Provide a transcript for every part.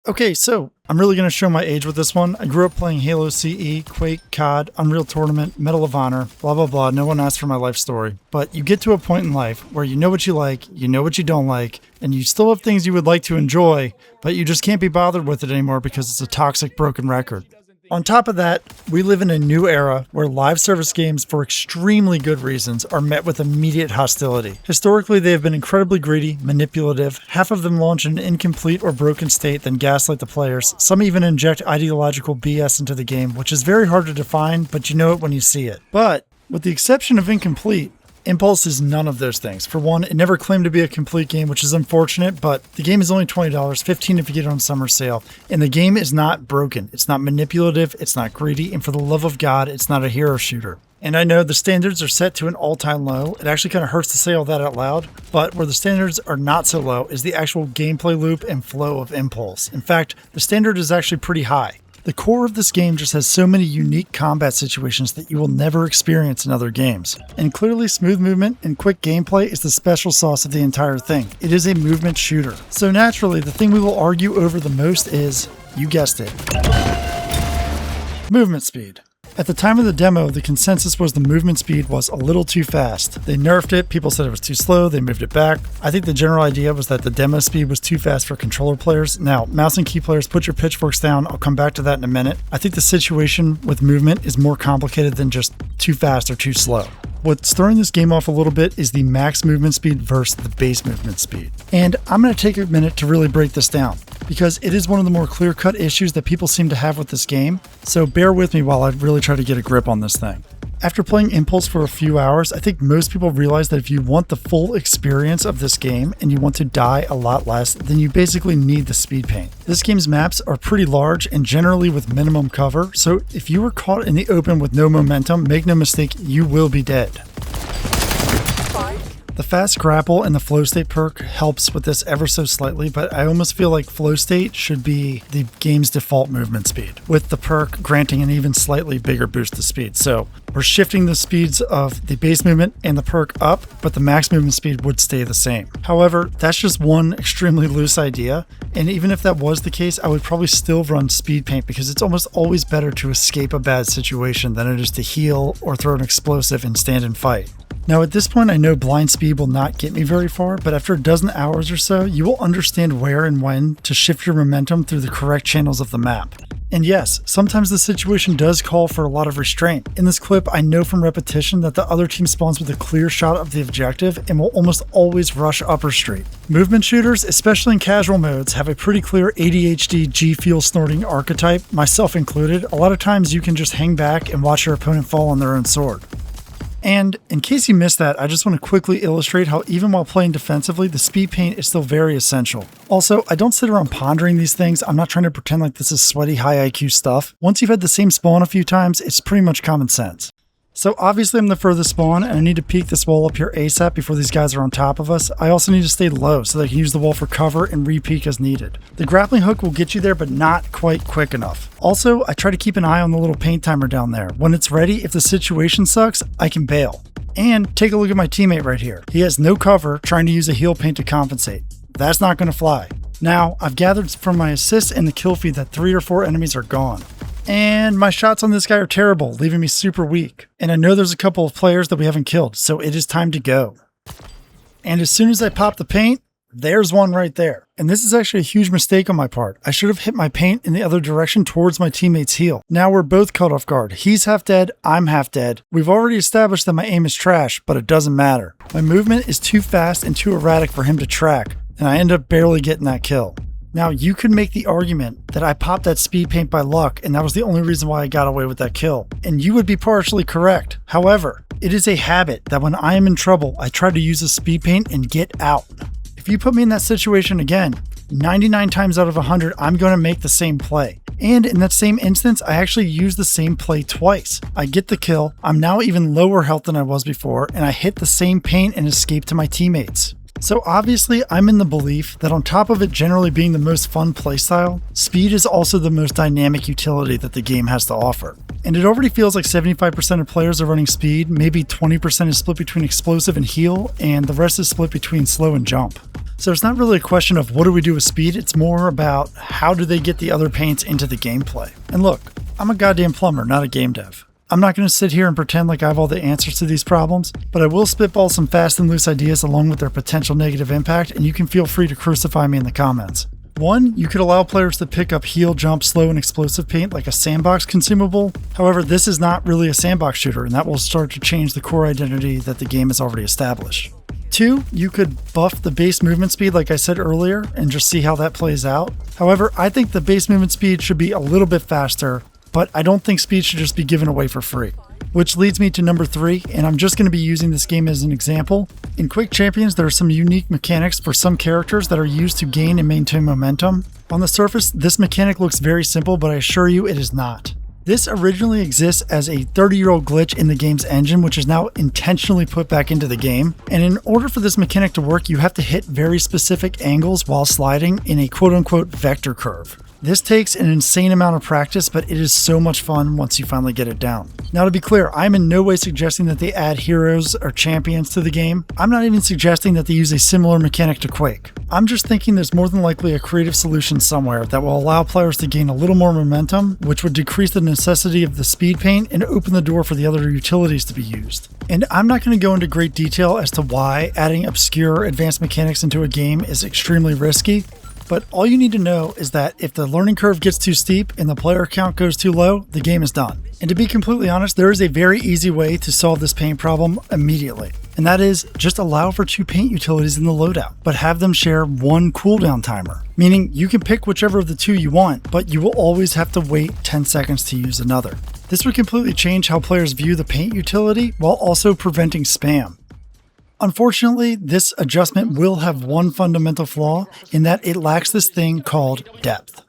Okay, so I'm really going to show my age with this one. I grew up playing Halo CE, Quake, COD, Unreal Tournament, Medal of Honor, blah, blah, blah. No one asked for my life story. But you get to a point in life where you know what you like, you know what you don't like, and you still have things you would like to enjoy, but you just can't be bothered with it anymore because it's a toxic, broken record. On top of that, we live in a new era where live service games, for extremely good reasons, are met with immediate hostility. Historically, they have been incredibly greedy, manipulative. Half of them launch in an incomplete or broken state, then gaslight the players. Some even inject ideological BS into the game, which is very hard to define, but you know it when you see it. But, with the exception of incomplete, Empulse is none of those things. For one, it never claimed to be a complete game, which is unfortunate, but the game is only $20, $15 if you get it on summer sale, and the game is not broken. It's not manipulative, it's not greedy, and for the love of God, it's not a hero shooter. And I know the standards are set to an all-time low. It actually kind of hurts to say all that out loud, but where the standards are not so low is the actual gameplay loop and flow of Empulse. In fact, the standard is actually pretty high. The core of this game just has so many unique combat situations that you will never experience in other games. And clearly, smooth movement and quick gameplay is the special sauce of the entire thing. It is a movement shooter. So naturally, the thing we will argue over the most is, you guessed it, movement speed. At the time of the demo, the consensus was the movement speed was a little too fast. They nerfed it, people said it was too slow, they moved it back. I think the general idea was that the demo speed was too fast for controller players. Now, mouse and key players, put your pitchforks down, I'll come back to that in a minute. I think the situation with movement is more complicated than just too fast or too slow. What's throwing this game off a little bit is the max movement speed versus the base movement speed. And I'm going to take a minute to really break this down, because it is one of the more clear-cut issues that people seem to have with this game, so bear with me while I really try to get a grip on this thing. After playing Empulse for a few hours, I think most people realize that if you want the full experience of this game and you want to die a lot less, then you basically need the speed paint. This game's maps are pretty large and generally with minimum cover, so if you were caught in the open with no momentum, make no mistake, you will be dead. The fast grapple and the flow state perk helps with this ever so slightly, but I almost feel like flow state should be the game's default movement speed, with the perk granting an even slightly bigger boost to speed. So we're shifting the speeds of the base movement and the perk up, but the max movement speed would stay the same. However, that's just one extremely loose idea, and even if that was the case, I would probably still run speed paint because it's almost always better to escape a bad situation than it is to heal or throw an explosive and stand and fight. Now at this point I know blind speed will not get me very far, but after a dozen hours or so, you will understand where and when to shift your momentum through the correct channels of the map. And yes, sometimes the situation does call for a lot of restraint. In this clip, I know from repetition that the other team spawns with a clear shot of the objective and will almost always rush upper street. Movement shooters, especially in casual modes, have a pretty clear ADHD G-fuel snorting archetype, myself included. A lot of times you can just hang back and watch your opponent fall on their own sword. And in case you missed that, I just want to quickly illustrate how even while playing defensively, the speed paint is still very essential. Also, I don't sit around pondering these things. I'm not trying to pretend like this is sweaty high IQ stuff. Once you've had the same spawn a few times, it's pretty much common sense. So obviously I'm the furthest spawn and I need to peek this wall up here ASAP before these guys are on top of us. I also need to stay low so that I can use the wall for cover and re-peek as needed. The grappling hook will get you there, but not quite quick enough. Also, I try to keep an eye on the little paint timer down there. When it's ready, if the situation sucks, I can bail. And take a look at my teammate right here. He has no cover, trying to use a heal paint to compensate. That's not going to fly. Now, I've gathered from my assists and the kill feed that 3 or 4 enemies are gone. And my shots on this guy are terrible, leaving me super weak. And I know there's a couple of players that we haven't killed, so it is time to go. And as soon as I pop the paint, there's one right there. And this is actually a huge mistake on my part. I should have hit my paint in the other direction towards my teammate's heel. Now we're both caught off guard. He's half dead, I'm half dead. We've already established that my aim is trash, but it doesn't matter. My movement is too fast and too erratic for him to track, and I end up barely getting that kill. Now, you could make the argument that I popped that speed paint by luck and that was the only reason why I got away with that kill. And you would be partially correct. However, it is a habit that when I am in trouble, I try to use a speed paint and get out. If you put me in that situation again, 99 times out of 100, I'm going to make the same play. And in that same instance, I actually use the same play twice. I get the kill, I'm now even lower health than I was before, and I hit the same paint and escape to my teammates. So obviously, I'm in the belief that on top of it generally being the most fun playstyle, speed is also the most dynamic utility that the game has to offer. And it already feels like 75% of players are running speed, maybe 20% is split between explosive and heal, and the rest is split between slow and jump. So it's not really a question of what do we do with speed, it's more about how do they get the other paints into the gameplay. And look, I'm a goddamn plumber, not a game dev. I'm not going to sit here and pretend like I have all the answers to these problems, but I will spitball some fast and loose ideas along with their potential negative impact, and you can feel free to crucify me in the comments. 1, you could allow players to pick up heal, jump, slow, and explosive paint like a sandbox consumable. However, this is not really a sandbox shooter, and that will start to change the core identity that the game has already established. 2, you could buff the base movement speed like I said earlier and just see how that plays out. However, I think the base movement speed should be a little bit faster, but I don't think speed should just be given away for free. Which leads me to number 3, and I'm just going to be using this game as an example. In Quake Champions, there are some unique mechanics for some characters that are used to gain and maintain momentum. On the surface, this mechanic looks very simple, but I assure you it is not. This originally exists as a 30-year-old glitch in the game's engine, which is now intentionally put back into the game. And in order for this mechanic to work, you have to hit very specific angles while sliding in a quote-unquote vector curve. This takes an insane amount of practice, but it is so much fun once you finally get it down. Now to be clear, I'm in no way suggesting that they add heroes or champions to the game. I'm not even suggesting that they use a similar mechanic to Quake. I'm just thinking there's more than likely a creative solution somewhere that will allow players to gain a little more momentum, which would decrease the necessity of the speed paint and open the door for the other utilities to be used. And I'm not going to go into great detail as to why adding obscure advanced mechanics into a game is extremely risky. But all you need to know is that if the learning curve gets too steep and the player count goes too low, the game is done. And to be completely honest, there is a very easy way to solve this paint problem immediately. And that is just allow for 2 paint utilities in the loadout, but have them share 1 cooldown timer. Meaning you can pick whichever of the 2 you want, but you will always have to wait 10 seconds to use another. This would completely change how players view the paint utility while also preventing spam. Unfortunately, this adjustment will have one fundamental flaw in that it lacks this thing called depth.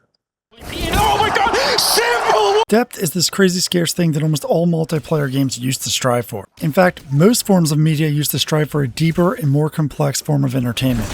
Oh my god! Simple! Depth is this crazy scarce thing that almost all multiplayer games used to strive for. In fact, most forms of media used to strive for a deeper and more complex form of entertainment.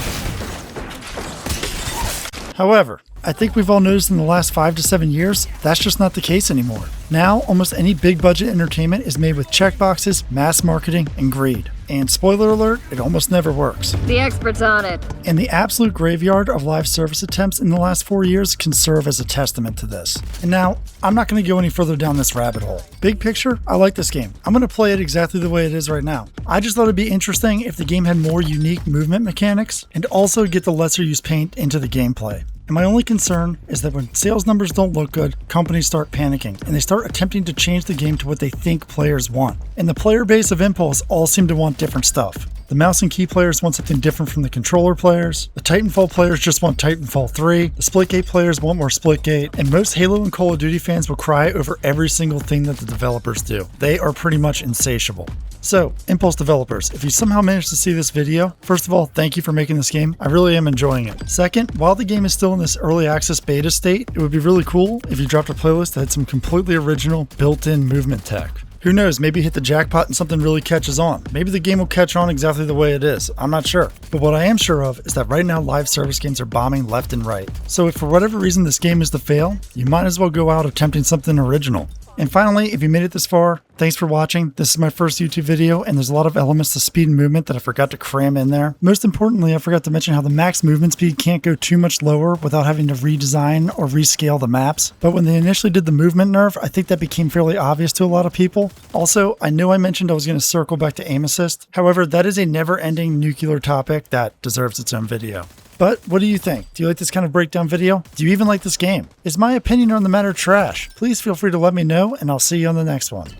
However, I think we've all noticed in the last 5 to 7 years, that's just not the case anymore. Now, almost any big budget entertainment is made with checkboxes, mass marketing, and greed. And spoiler alert, it almost never works. The expert's on it. And the absolute graveyard of live service attempts in the last 4 years can serve as a testament to this. And now, I'm not going to go any further down this rabbit hole. Big picture, I like this game. I'm going to play it exactly the way it is right now. I just thought it'd be interesting if the game had more unique movement mechanics and also get the lesser use paint into the gameplay. And my only concern is that when sales numbers don't look good, companies start panicking and they start attempting to change the game to what they think players want. And the player base of Empulse all seem to want different stuff. The mouse and key players want something different from the controller players. The Titanfall players just want Titanfall 3. The Splitgate players want more Splitgate. And most Halo and Call of Duty fans will cry over every single thing that the developers do. They are pretty much insatiable. So, Empulse developers, if you somehow managed to see this video, first of all, thank you for making this game. I really am enjoying it. Second, while the game is still in this early access beta state, it would be really cool if you dropped a playlist that had some completely original built-in movement tech. Who knows, maybe hit the jackpot and something really catches on. Maybe the game will catch on exactly the way it is. I'm not sure. But what I am sure of is that right now live service games are bombing left and right. So if for whatever reason this game is to fail, you might as well go out attempting something original. And finally, if you made it this far, thanks for watching. This is my first YouTube video, and there's a lot of elements to speed and movement that I forgot to cram in there. Most importantly, I forgot to mention how the max movement speed can't go too much lower without having to redesign or rescale the maps. But when they initially did the movement nerf, I think that became fairly obvious to a lot of people. Also, I know I mentioned I was going to circle back to aim assist. However, that is a never-ending nuclear topic that deserves its own video. But what do you think? Do you like this kind of breakdown video? Do you even like this game? Is my opinion on the matter trash? Please feel free to let me know, and I'll see you on the next one.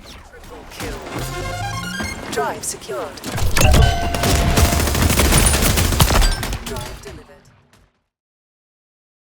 Drive secured.